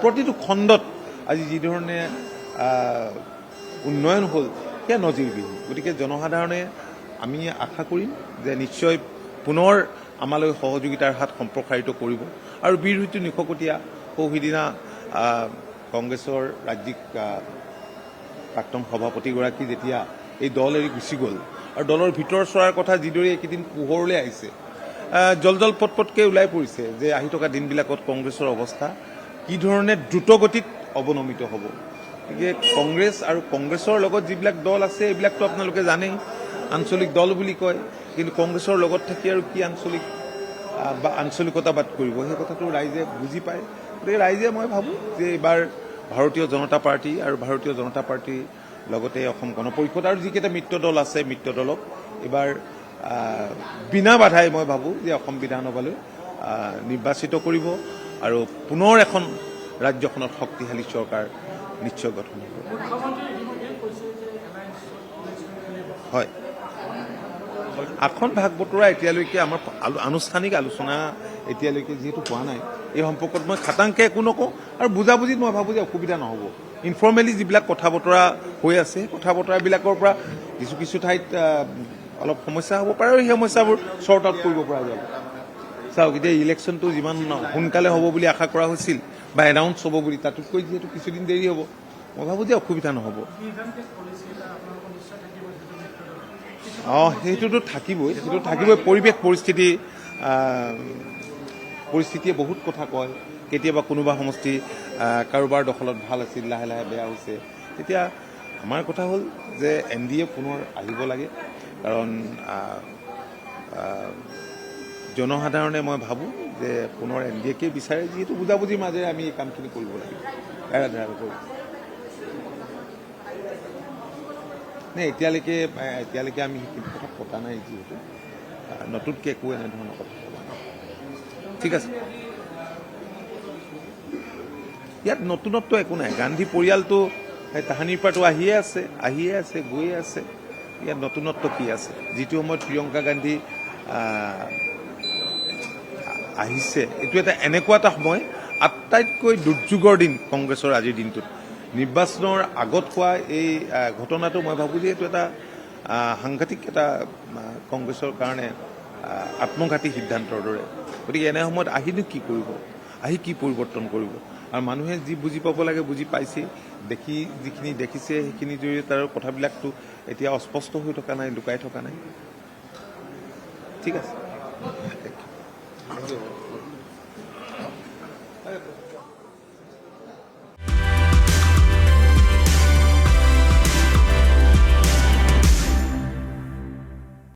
প্ৰতিটো খণ্ডত আজি যি ধৰণে উন্নয়ন হ'ল সেয়া নজিৰবিহীন। গতিকে জনসাধাৰণে আমি আশা কৰিম যে নিশ্চয় পুনৰ আমালৈ সহযোগিতাৰ হাত সম্প্ৰসাৰিত কৰিব আৰু বীৰ ঋতু নিশকতীয়া সিদিনা কংগ্ৰেছৰ ৰাজ্যিক প্ৰাক্তন সভাপতিগৰাকী যেতিয়া এই দল এৰি গুচি গ'ল আৰু দলৰ ভিতৰ চৰাৰ কথা যিদৰে এইকেইদিন পোহৰলৈ আহিছে, জল পটপটকৈ ওলাই পৰিছে যে আহি থকা দিনবিলাকত কংগ্ৰেছৰ অৱস্থা কি ধৰণে দ্ৰুতগতিত অৱনমিত হ'ব। গতিকে কংগ্ৰেছ আৰু কংগ্ৰেছৰ লগত যিবিলাক দল আছে এইবিলাকতো আপোনালোকে জানেই, আঞ্চলিক দল বুলি কয়, কিন্তু কংগ্ৰেছৰ লগত থাকি আৰু কি আঞ্চলিকতাবাদ কৰিব সেই কথাটো ৰাইজে বুজি পায়। গতিকে ৰাইজে মই ভাবোঁ যে এইবাৰ ভাৰতীয় জনতা পাৰ্টি আৰু ভাৰতীয় জনতা পাৰ্টিৰ লগতে অসম গণ পৰিষদ আৰু যিকেইটা মিত্ৰ দল আছে মিত্ৰ দলক এইবাৰ বিনা বাধাই মই ভাবোঁ যে অসম বিধানসভালৈ নিৰ্বাচিত কৰিব আৰু পুনৰ এখন ৰাজ্যখনত শক্তিশালী চৰকাৰ নিশ্চয় গঠন হ'ব। হয়, আসন ভাগ বতৰা এতিয়ালৈকে আমাৰ আনুষ্ঠানিক আলোচনা এতিয়ালৈকে যিহেতু হোৱা নাই, এই সম্পৰ্কত মই খাটাংকে একো নকওঁ আৰু বুজাবুজিত মই ভাবোঁ যে অসুবিধা নহ'ব। ইনফৰ্মেলি যিবিলাক কথা বতৰা হৈ আছে কথা বতৰাবিলাকৰ পৰা কিছু ঠাইত অলপ সমস্যা হ'ব পাৰে আৰু সেই সমস্যাবোৰ শ্বৰ্ট আউট কৰিব পৰা যাব। চাওক, এতিয়া ইলেকশ্যনটো যিমান সোনকালে হ'ব বুলি আশা কৰা হৈছিল বা এনাউন্স হ'ব বুলি, তাতোতকৈ যিহেতু কিছুদিন দেৰি হ'ব, মই ভাবোঁ যে অসুবিধা নহ'ব। সেইটোতো থাকিবই, পৰিৱেশ পৰিস্থিতিয়ে বহুত কথা কয়। কেতিয়াবা কোনোবা সমষ্টি কাৰোবাৰ দখলত ভাল আছিল, লাহে লাহে বেয়া হৈছে। তেতিয়া আমাৰ কথা হ'ল যে NDA পুনৰ আহিব লাগে, কাৰণ জনসাধাৰণে মই ভাবোঁ যে পুনৰ NDAকে বিচাৰে, যিহেতু বুজাবুজিৰ মাজেৰে আমি এই কামখিনি কৰিব লাগিব। এতিয়ালৈকে আমি সেইখিনি কথা পতা নাই, যিহেতু নতুনকৈ একো এনেধৰণৰ কথা পতা নাই। ঠিক আছে, ইয়াত নতুনত্ব একো নাই। গান্ধী পৰিয়ালটো তাহানিৰ পৰাতো আহিয়ে আছে গৈয়ে আছে। ইয়াত নতুনত্ব কি আছে? যিটো সময়ত প্ৰিয়ংকা গান্ধী আহিছে, এইটো এনেকুৱা এটা সময়, আটাইতকৈ দুৰ্যোগৰ দিন কংগ্ৰেছৰ আজিৰ দিনটোত। নিৰ্বাচনৰ আগত হোৱা এই ঘটনাটো মই ভাবোঁ যে এইটো এটা সাংঘাতিক এটা কংগ্ৰেছৰ কাৰণে আত্মঘাতী সিদ্ধান্তৰ দৰে। গতিকে এনে সময়ত আহিনো কি কৰিব, আহি কি পৰিৱৰ্তন কৰিব? আৰু মানুহে যি বুজি পাব লাগে বুজি পাইছেই, যিখিনি দেখিছে সেইখিনিৰ জৰিয়তে আৰু কথাবিলাকতো এতিয়া অস্পষ্ট হৈ থকা নাই, লুকাই থকা নাই। ঠিক আছে।